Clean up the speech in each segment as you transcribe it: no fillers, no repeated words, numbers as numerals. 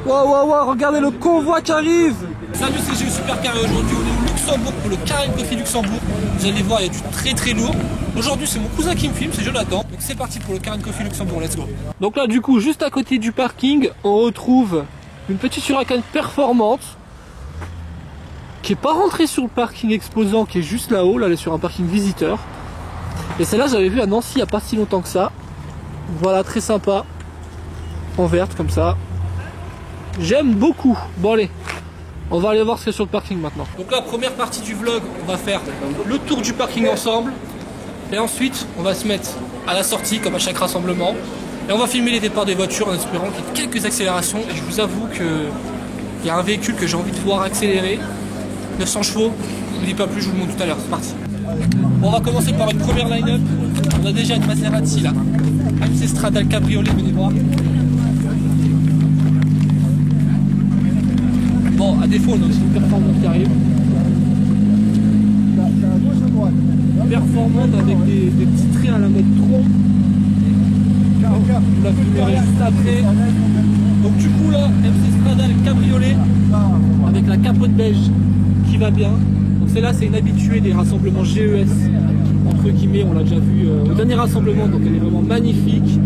Wow, regardez le convoi qui arrive. Salut, c'est Géo Super Carré. Aujourd'hui on est au Luxembourg pour le Carême Coffee Luxembourg. Vous allez voir, il y a du très lourd. Aujourd'hui c'est mon cousin qui me filme, c'est Jonathan. Donc c'est parti pour le Carême Coffee Luxembourg, let's go. Donc là du coup, juste à côté du parking, on retrouve une petite Huracan performante qui est pas rentrée sur le parking exposant, qui est juste là-haut. Là elle est sur un parking visiteur. Et celle-là j'avais vu à Nancy il n'y a pas si longtemps que ça. Voilà, très sympa. En verte comme ça. J'aime beaucoup. Bon allez, on va aller voir ce qu'il y a sur le parking maintenant. Donc la première partie du vlog, on va faire le tour du parking ensemble. Et ensuite, on va se mettre à la sortie, comme à chaque rassemblement. Et on va filmer les départs des voitures en espérant qu'il y ait quelques accélérations. Et je vous avoue qu'il y a un véhicule que j'ai envie de voir accélérer. 900 chevaux, je ne vous dis pas plus, je vous le montre tout à l'heure. C'est parti. Bon, on va commencer par une première line-up. On a déjà une Maserati là. MC Stradale Cabriolet, venez voir. Bon, à défaut, on a aussi une performante qui arrive. Performante avec des petits traits à la mode tronc. Je la filmerai juste après. Donc du coup là, MC Stradale Cabriolet avec la capote beige qui va bien. Donc celle-là, c'est une habituée des rassemblements GES. Entre guillemets, on l'a déjà vu au dernier rassemblement, donc elle est vraiment magnifique.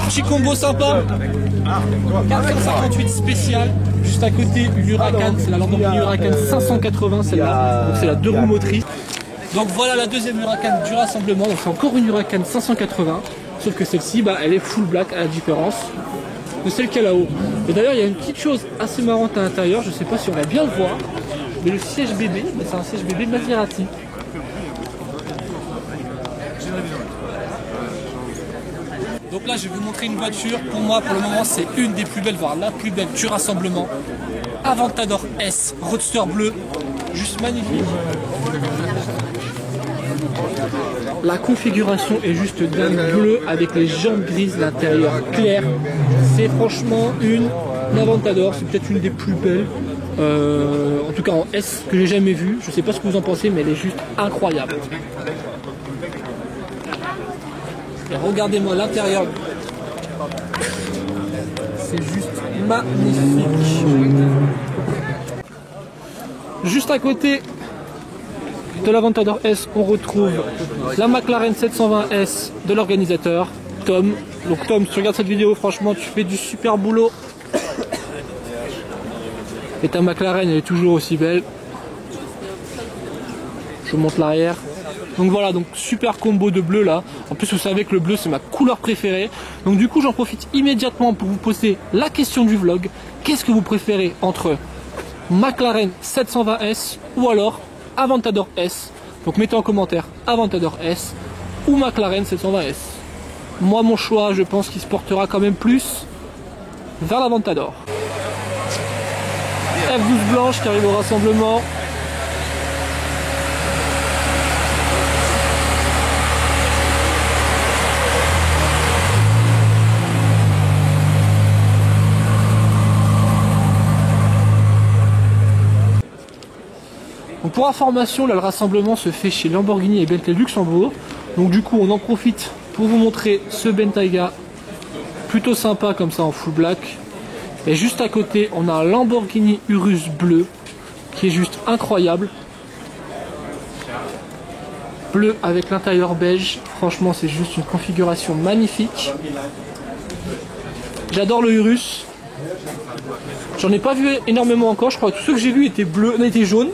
Petit combo sympa, 458 spécial, juste à côté une Huracan, c'est la Lamborghini Huracan 580, celle-là, donc c'est la 2 roues motrices. Donc voilà la deuxième Huracan du rassemblement, donc c'est encore une Huracan 580, sauf que celle-ci, bah, elle est full black à la différence de celle qu'il y a là-haut. Et d'ailleurs il y a une petite chose assez marrante à l'intérieur, je sais pas si on va bien le voir, mais le siège bébé, bah, c'est un siège bébé Maserati. Donc là je vais vous montrer une voiture, pour moi pour le moment c'est une des plus belles, voire la plus belle du rassemblement. Aventador S, roadster bleu, juste magnifique. La configuration est juste dingue, bleu avec les jantes grises, l'intérieur clair. C'est franchement une Aventador, c'est peut-être une des plus belles, en tout cas en S que j'ai jamais vue. Je sais pas ce que vous en pensez mais elle est juste incroyable. Et regardez-moi l'intérieur, c'est juste magnifique. Juste à côté de l'Aventador S, on retrouve la McLaren 720S de l'organisateur, Tom. Donc Tom, si tu regardes cette vidéo, franchement, tu fais du super boulot. Et ta McLaren, elle est toujours aussi belle. Je monte l'arrière. Donc voilà, donc super combo de bleu là. En plus vous savez que le bleu c'est ma couleur préférée. Donc du coup j'en profite immédiatement pour vous poser la question du vlog. Qu'est-ce que vous préférez entre McLaren 720S ou alors Aventador S? Donc mettez en commentaire Aventador S ou McLaren 720S. Moi mon choix, je pense qu'il se portera quand même plus vers l'Aventador. F12 blanche qui arrive au rassemblement. Donc pour information, là le rassemblement se fait chez Lamborghini et Bentley Luxembourg. Donc du coup on en profite pour vous montrer ce Bentayga plutôt sympa comme ça en full black. Et juste à côté on a un Lamborghini Urus bleu qui est juste incroyable. Bleu avec l'intérieur beige, franchement c'est juste une configuration magnifique. J'adore le Urus. J'en ai pas vu énormément encore, je crois que tous ceux que j'ai vus étaient bleus, étaient jaunes.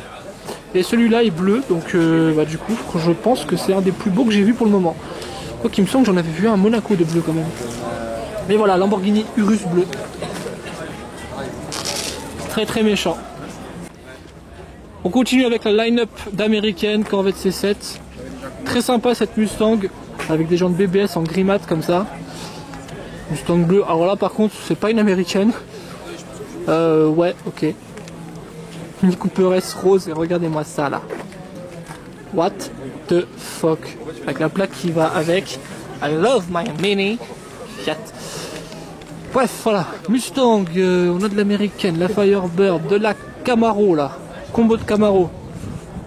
Et celui-là est bleu, donc bah, du coup je pense que c'est un des plus beaux que j'ai vu pour le moment. Quoi qu'il me semble que j'en avais vu un Monaco de bleu quand même. Mais voilà, Lamborghini Urus bleu. Très méchant. On continue avec la line-up d'américaine Corvette C7. Très sympa cette Mustang, avec des jantes BBS en gris mat comme ça. Mustang bleu, alors là par contre c'est pas une américaine. Ouais, ok. Mini Cooper S rose et regardez-moi ça là. What the fuck. Avec la plaque qui va avec. I love my Mini. Fiat. Bref, voilà. Mustang, on a de l'américaine, la Firebird, de la Camaro là. Combo de Camaro.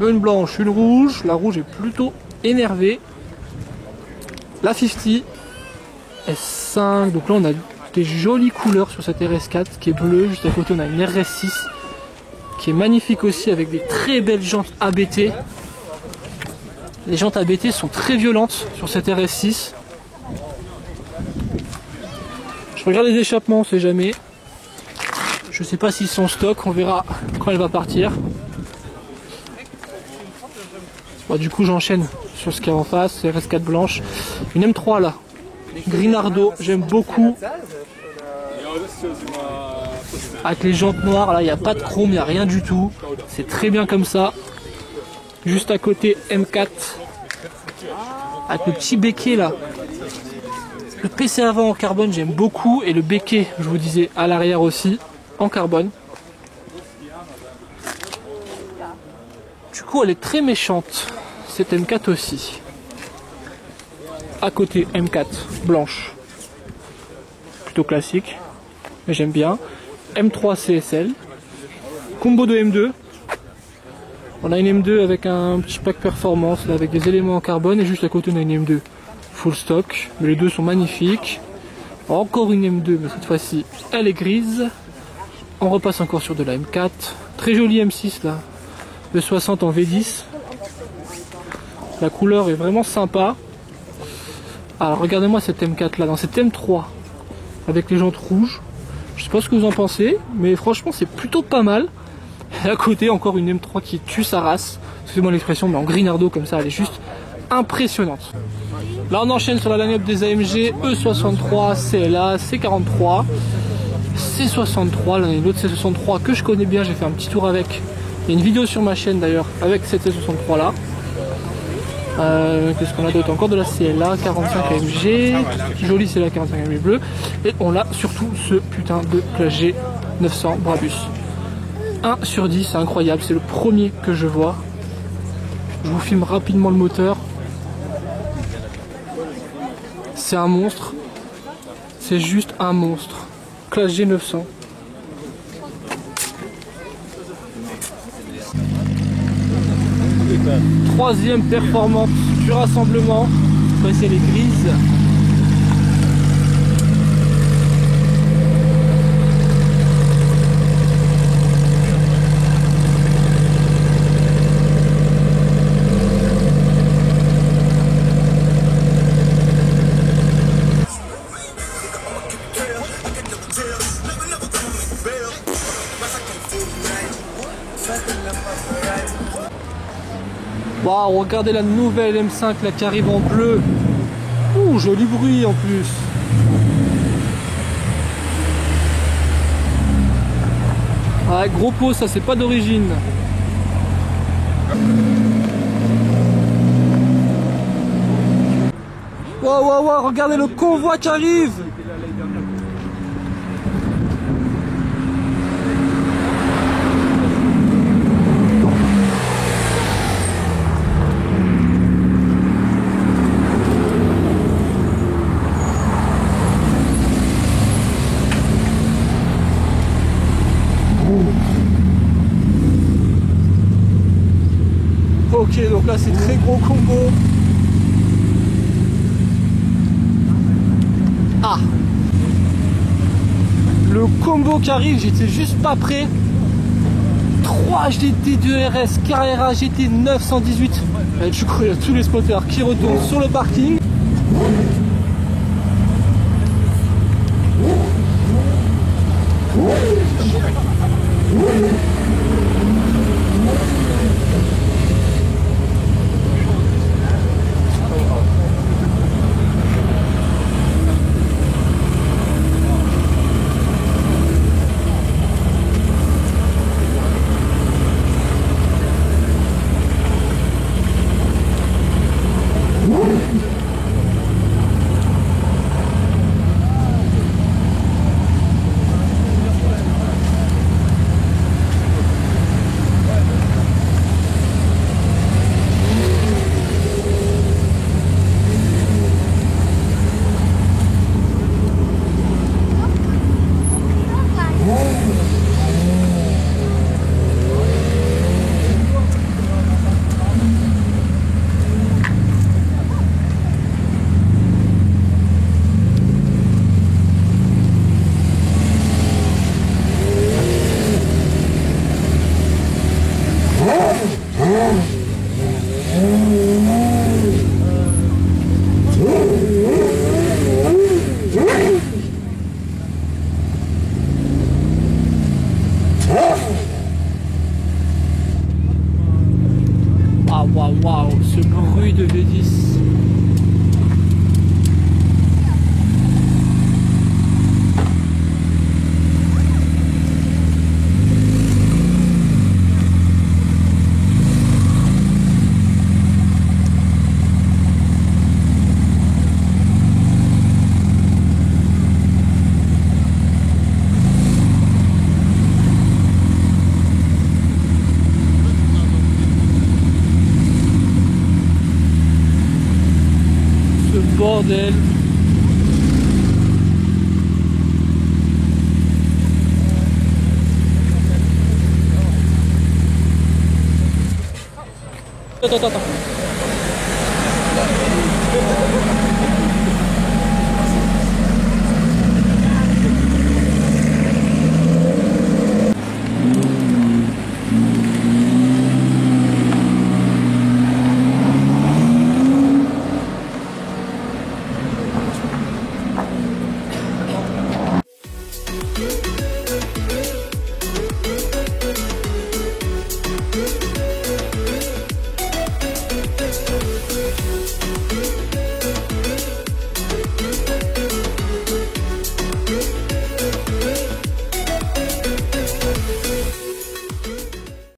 Une blanche, une rouge. La rouge est plutôt énervée. La 50 S5. Donc là on a des jolies couleurs sur cette RS4 qui est bleue. Juste à côté on a une RS6 qui est magnifique aussi avec des très belles jantes ABT. Les jantes ABT sont très violentes sur cette RS6. Je regarde les échappements, on sait jamais. Je sais pas s'ils sont en stock, on verra quand elle va partir. Bon, du coup j'enchaîne sur ce qu'il y a en face, c'est RS4 blanche. Une M3 là, Grinardo, j'aime beaucoup. Avec les jantes noires, là il n'y a pas de chrome, il n'y a rien du tout. C'est très bien comme ça. Juste à côté M4. Avec le petit béquet là. Le PC avant en carbone j'aime beaucoup. Et le béquet, je vous disais, à l'arrière aussi, en carbone. Du coup elle est très méchante. Cette M4 aussi. À côté M4 blanche. Plutôt classique. Mais j'aime bien. M3 CSL. Combo de M2. On a une M2 avec un petit pack performance là, avec des éléments en carbone et juste à côté on a une M2 full stock, mais les deux sont magnifiques. Encore une M2 mais cette fois-ci elle est grise. On repasse encore sur de la M4. Très jolie M6 là, de 60 en V10. La couleur est vraiment sympa. Alors regardez-moi cette M4 là, dans cette M3 avec les jantes rouges. Je sais pas ce que vous en pensez, mais franchement c'est plutôt pas mal. Et à côté encore une M3 qui tue sa race, excusez-moi l'expression, mais en Grinardo comme ça, elle est juste impressionnante. Là on enchaîne sur la line-up des AMG E63, CLA, C43, C63, l'un et l'autre C63 que je connais bien, j'ai fait un petit tour avec. Il y a une vidéo sur ma chaîne d'ailleurs avec cette C63 là. Qu'est-ce qu'on a d'autre? Encore de la CLA 45 AMG, jolie CLA 45 AMG bleu. Et on a surtout ce putain de Classe G 900 Brabus. 1 sur 10, c'est incroyable, c'est le premier que je vois. Je vous filme rapidement le moteur. C'est un monstre. C'est juste un monstre. Classe G 900. Troisième performance du rassemblement. Voici elle est grise. Waouh, regardez la nouvelle M5 là qui arrive en bleu. Ouh, joli bruit en plus. Ah, gros pot, ça c'est pas d'origine. Waouh, waouh, waouh, regardez le convoi qui arrive. Ok, donc là c'est très gros combo. Ah, le combo qui arrive, j'étais juste pas prêt. 3 GT 2 RS Carrera GT 918. Du coup il y a tous les spotters qui retournent sur le parking. Waouh, waouh, ce bruit de V10. Bordel. Attends.